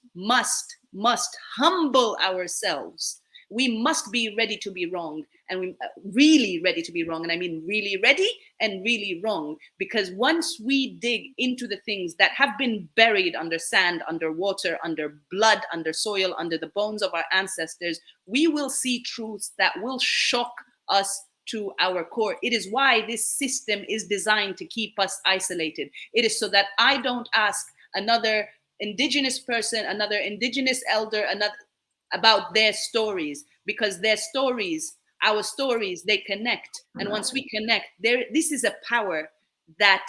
humble ourselves. We must be ready to be wrong, and we really ready to be wrong. And I mean really ready and really wrong, because once we dig into the things that have been buried under sand, under water, under blood, under soil, under the bones of our ancestors, we will see truths that will shock us to our core. It is why this system is designed to keep us isolated. It is so that I don't ask another indigenous person, another indigenous elder, about their stories, because their stories, our stories, they connect. And once we connect, this is a power that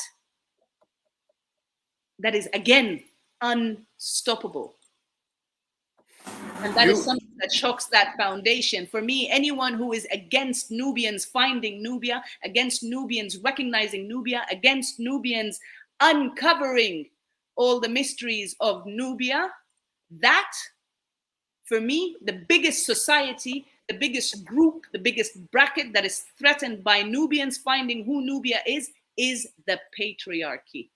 is, again, unstoppable. And that is something that shocks that foundation. For me, anyone who is against Nubians finding Nubia, against Nubians recognizing Nubia, against Nubians uncovering all the mysteries of Nubia, that, for me, the biggest society, the biggest group, the biggest bracket that is threatened by Nubians finding who Nubia is the patriarchy.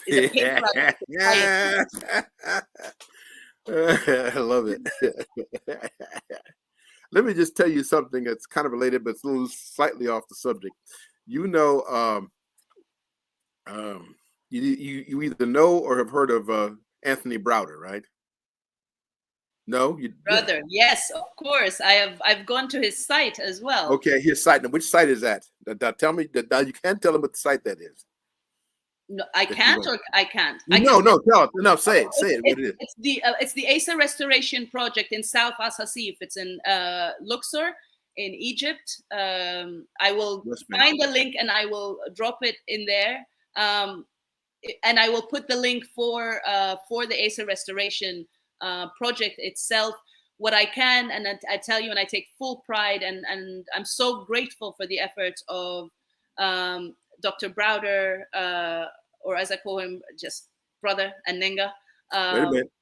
Is a patriarchy society. I love it. Let me just tell you something that's kind of related, but it's a little slightly off the subject. You know, you either know or have heard of Anthony Browder, right? No, yeah. Brother, yes, of course. I've gone to his site as well. Okay, his site. Now, which site is that? Tell me that you can't tell him what the site that is. No, I That you can't, went. or I can't. I can. No, no, tell it. No, say it. Say it. What it is. It's the Asa Restoration Project in South Asasif. It's in Luxor in Egypt. I will West Bank. find the link and I will drop it in there. And I will put the link for the Asa Restoration project itself. What I can, and I tell you, and I take full pride, and I'm so grateful for the efforts of Dr. Browder, or as I call him, just brother Anenga. Wait a minute.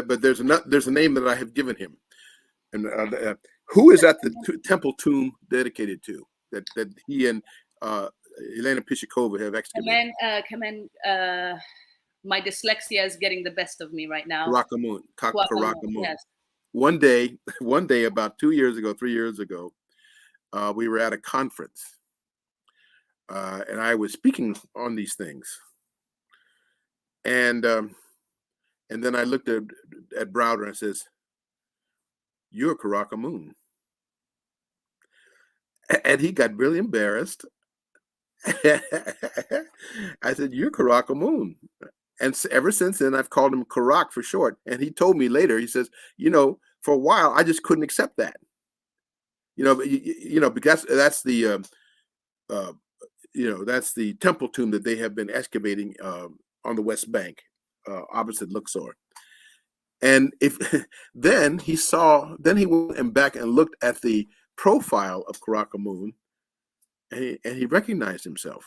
But there's a name that I have given him, and who is at the temple tomb dedicated to that he and Elena Pishikova have excavated? My dyslexia is getting the best of me right now. Karakamun. Yes. One day, about 2 years ago, 3 years ago, we were at a conference, and I was speaking on these things, and then I looked at Browder and says, "You're Karakamun," and he got really embarrassed. I said, "You're Karakamun." And ever since then, I've called him Karak for short. And he told me later, he says, for a while, I just couldn't accept that. Because that's the, that's the temple tomb that they have been excavating on the West Bank, opposite Luxor. And then he went back and looked at the profile of Karakamun, and he recognized himself.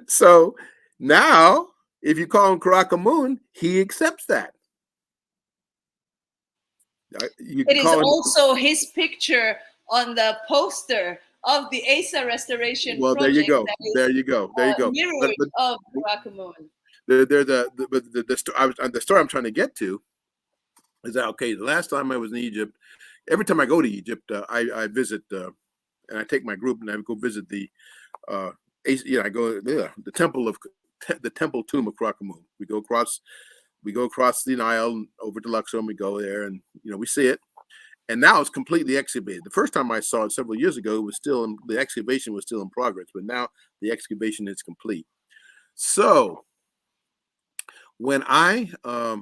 So now, if you call him Karakamun, he accepts that. It is also his picture on the poster of the Asa Restoration Project. There you go. There you go. Mirrored of Karakamun. The story I'm trying to get to is that, okay, the last time I was in Egypt, every time I go to Egypt, I visit, and I take my group and I go visit the I go the temple tomb of Karakamun. We go across the Nile over to Luxor, and we go there, and we see it. And now it's completely excavated. The first time I saw it several years ago, the excavation was still in progress, but now the excavation is complete. So when I was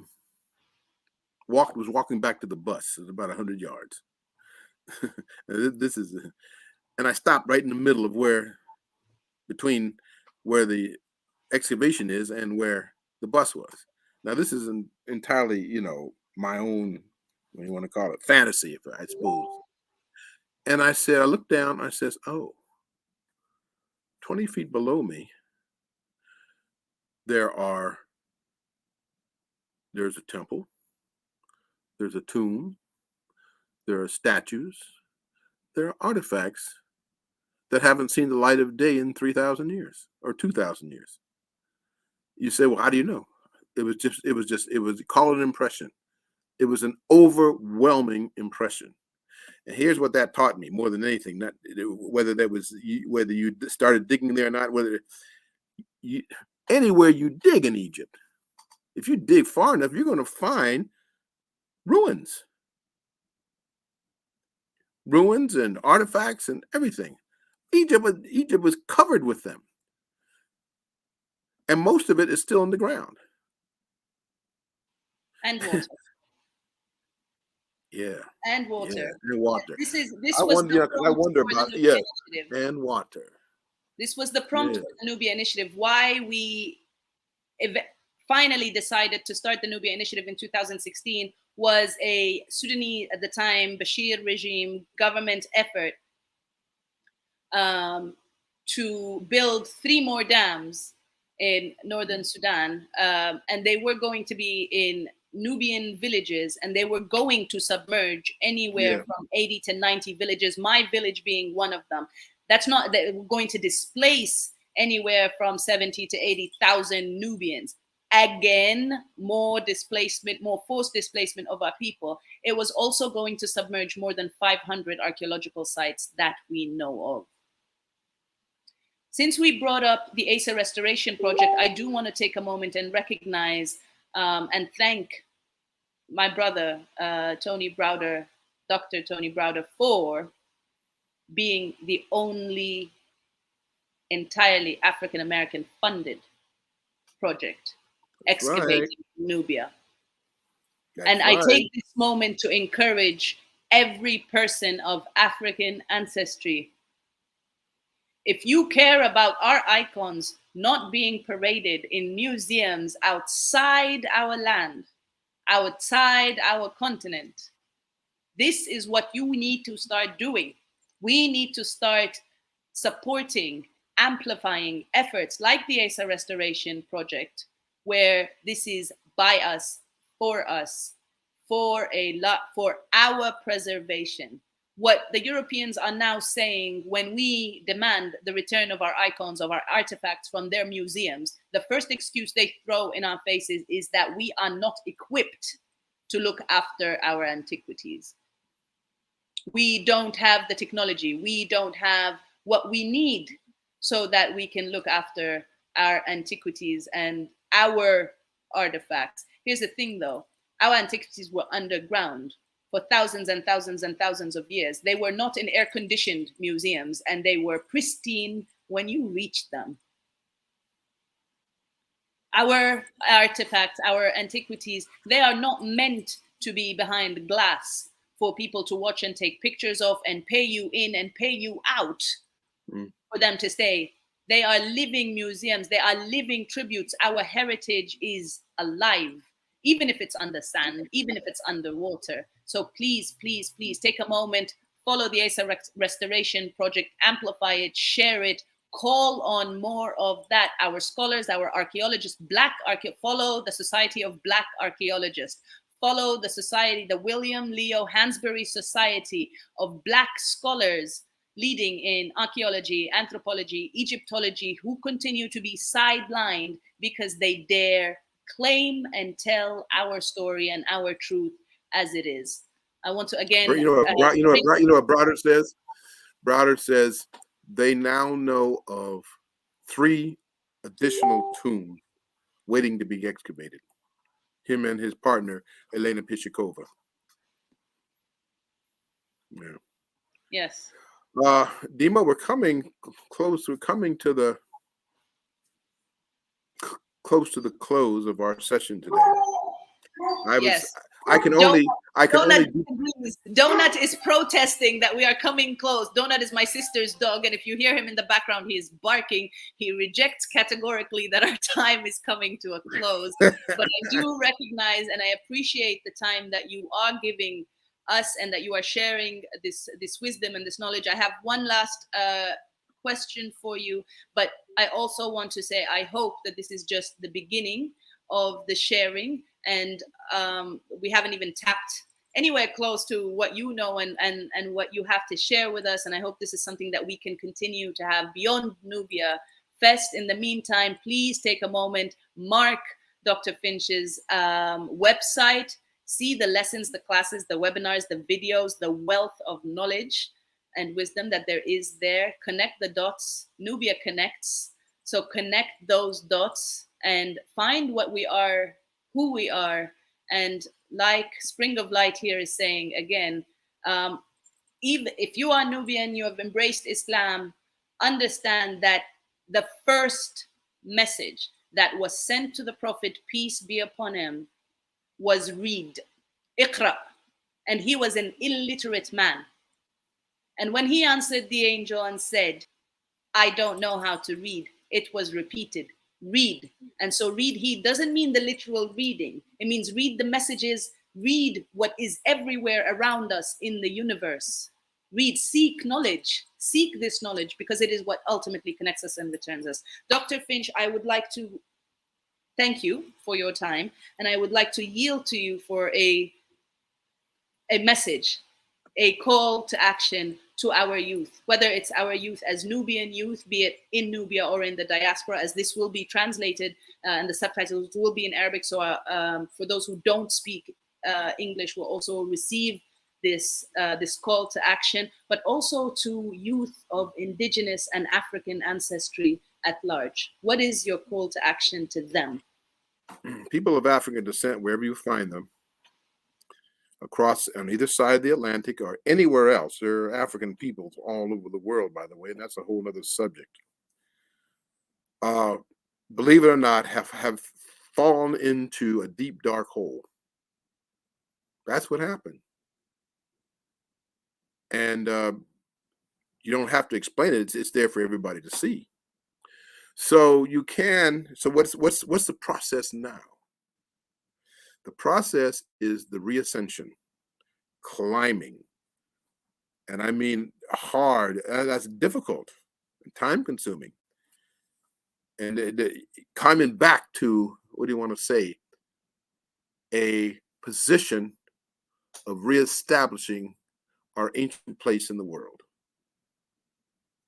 walking back to the bus, it was about 100 yards. And I stopped right in the middle of between where the excavation is and where the bus was. Now, this is entirely, my own, what you want to call it, fantasy, I suppose. And I looked down, I says, oh, 20 feet below me, there's a temple, there's a tomb, there are statues, there are artifacts that haven't seen the light of day in 3,000 years or 2,000 years. You say, well, how do you know? It was called an impression. It was an overwhelming impression. And here's what that taught me more than anything, not whether you started digging there or not, anywhere you dig in Egypt, if you dig far enough, you're going to find ruins and artifacts and everything. Egypt was covered with them. And most of it is still in the ground. And water. Yeah. And water. Yeah, and water. I wonder about and water. This was the prompt for the Nubia Initiative. Why we finally decided to start the Nubia Initiative in 2016 was a Sudanese, at the time, Bashir regime government effort to build 3 more dams in northern Sudan, and they were going to be in Nubian villages, and they were going to submerge anywhere from 80 to 90 villages, my village being one of them. That's not that we're going to displace anywhere from 70 to 80,000 Nubians. again, more displacement, more forced displacement of our people. It was also going to submerge more than 500 archaeological sites that we know of. Since we brought up the Asa Restoration Project, I do want to take a moment and recognize and thank my brother, Tony Browder, Dr. Tony Browder, for being the only entirely African-American funded project excavating Nubia. And I take this moment to encourage every person of African ancestry. If you care about our icons not being paraded in museums outside our land, outside our continent, this is what you need to start doing. We need to start supporting, amplifying efforts like the Asa Restoration Project, where this is by us, for our preservation. What the Europeans are now saying when we demand the return of our icons, of our artifacts from their museums, the first excuse they throw in our faces is that we are not equipped to look after our antiquities. We don't have the technology. We don't have what we need so that we can look after our antiquities and our artifacts. Here's the thing though, our antiquities were underground for thousands and thousands and thousands of years. They were not in air-conditioned museums, and they were pristine when you reached them. Our artifacts, our antiquities, they are not meant to be behind glass for people to watch and take pictures of and pay you in and pay you out for them to stay. They are living museums. They are living tributes. Our heritage is alive, even if it's under sand, even if it's underwater. So please, please, please take a moment, follow the Asa Restoration Project, amplify it, share it, call on more of that. Our scholars, our archaeologists, follow the Society of Black Archaeologists, follow the society, the William Leo Hansberry Society of Black scholars leading in archaeology, anthropology, Egyptology, who continue to be sidelined because they dare claim and tell our story and our truth as it is. I want to again, what Browder says? Browder says they now know of 3 additional tombs waiting to be excavated. Him and his partner, Elena Pishikova. Yeah. Yes. Dima, we're coming close. We're coming to the close to the close of our session today. Donut is protesting that we are coming close. Donut is my sister's dog, and if you hear him in the background, he is barking. He rejects categorically that our time is coming to a close. But I do recognize and I appreciate the time that you are giving us and that you are sharing this wisdom and this knowledge. I have one last question for you, but I also want to say I hope that this is just the beginning of the sharing, and we haven't even tapped anywhere close to what you know and what you have to share with us. And I hope this is something that we can continue to have beyond Nubia Fest. In the meantime, please take a moment, mark Dr. Finch's website, see the lessons, the classes, the webinars, the videos, the wealth of knowledge and wisdom that there is there. Connect the dots. Nubia connects. So connect those dots and find what we are, who we are. And like Spring of Light here is saying again, even if you are Nubian, you have embraced Islam, understand that the first message that was sent to the Prophet, peace be upon him, was read, Iqra. And he was an illiterate man. And when he answered the angel and said, I don't know how to read, it was repeated, read. And so read he doesn't mean the literal reading. It means read the messages, read what is everywhere around us in the universe. Read, seek knowledge, seek this knowledge, because it is what ultimately connects us and returns us. Dr. Finch, I would like to thank you for your time, and I would like to yield to you for a message a call to action to our youth, whether it's our youth as Nubian youth, be it in Nubia or in the diaspora, as this will be translated and the subtitles will be in Arabic. So for those who don't speak English will also receive this call to action, but also to youth of indigenous and African ancestry at large. What is your call to action to them? People of African descent, wherever you find them, across on either side of the Atlantic or anywhere else. There are African peoples all over the world, by the way, and that's a whole other subject. Believe it or not, have fallen into a deep, dark hole. That's what happened. And you don't have to explain it. It's there for everybody to see. So you can. So what's the process now? The process is the reascension, climbing, and I mean hard. That's difficult, and time-consuming, and coming back to, what do you want to say, a position of reestablishing our ancient place in the world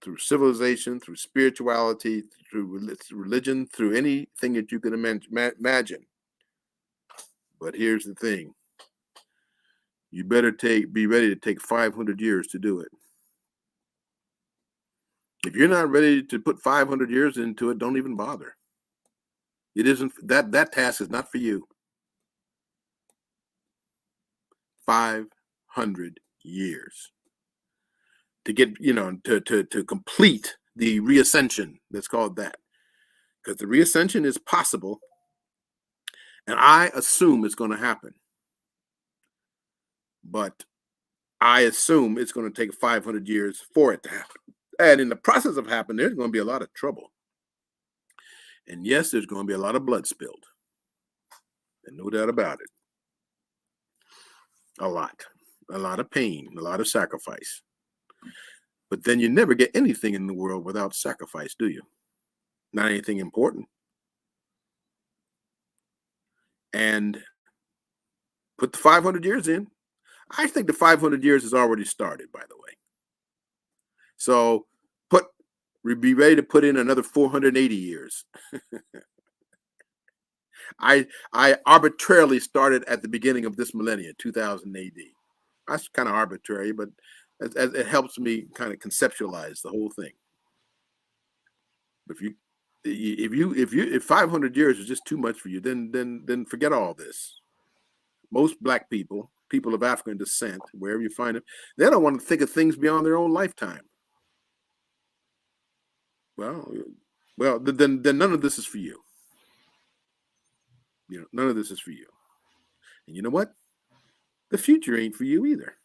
through civilization, through spirituality, through religion, through anything that you can imagine. But here's the thing. You better be ready to take 500 years to do it. If you're not ready to put 500 years into it, don't even bother. It isn't, that task is not for you. 500 years to get, to complete the reascension. Let's call it that. Because the reascension is possible, and I assume it's going to happen. But I assume it's going to take 500 years for it to happen. And in the process of happening, there's going to be a lot of trouble. And yes, there's going to be a lot of blood spilled. And no doubt about it. A lot of pain, a lot of sacrifice. But then you never get anything in the world without sacrifice, do you? Not anything important. And put the 500 years in. I think the 500 years has already started, by the way. So be ready to put in another 480 years. I arbitrarily started at the beginning of this millennium, 2000 AD. That's kind of arbitrary, but it helps me kind of conceptualize the whole thing. If 500 years is just too much for you, then forget all this. Most Black people of African descent, wherever you find them, they don't want to think of things beyond their own lifetime. Well, then none of this is for you. None of this is for you. And you know what? The future ain't for you either.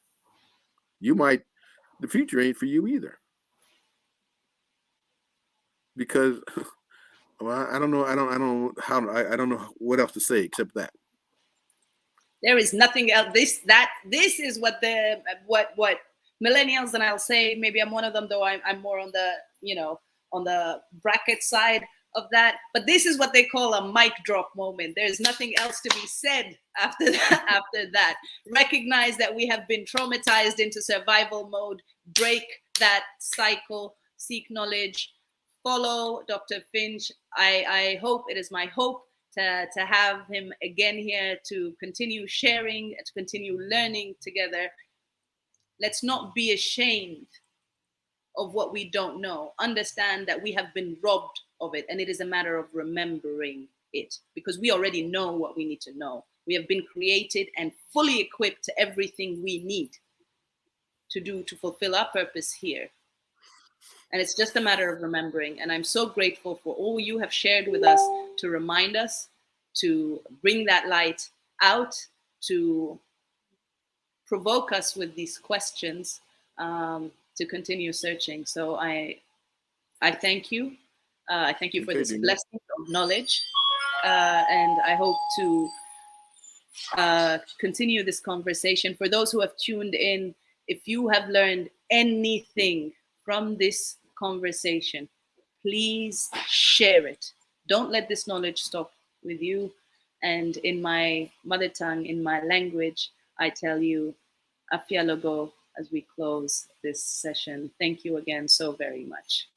The future ain't for you either. Because, well, I don't know. I don't know what else to say except that. There is nothing else. This is what millennials, and I'll say maybe I'm one of them, though I'm more on the on the bracket side of that. But this is what they call a mic drop moment. There's nothing else to be said after that. Recognize that we have been traumatized into survival mode. Break that cycle. Seek knowledge. Follow Dr. Finch. I hope, it is my hope to have him again here to continue sharing, to continue learning together. Let's not be ashamed of what we don't know. Understand that we have been robbed of it, and it is a matter of remembering it, because we already know what we need to know. We have been created and fully equipped to everything we need to fulfill our purpose here. And it's just a matter of remembering. And I'm so grateful for all you have shared with us to remind us, to bring that light out, to provoke us with these questions, to continue searching. So I thank you. I thank you for this blessing of knowledge. And I hope to continue this conversation. For those who have tuned in, if you have learned anything from this conversation, please share it. Don't let this knowledge stop with you. And in my mother tongue, in my language, I tell you, Afialogo, as we close this session. Thank you again so very much.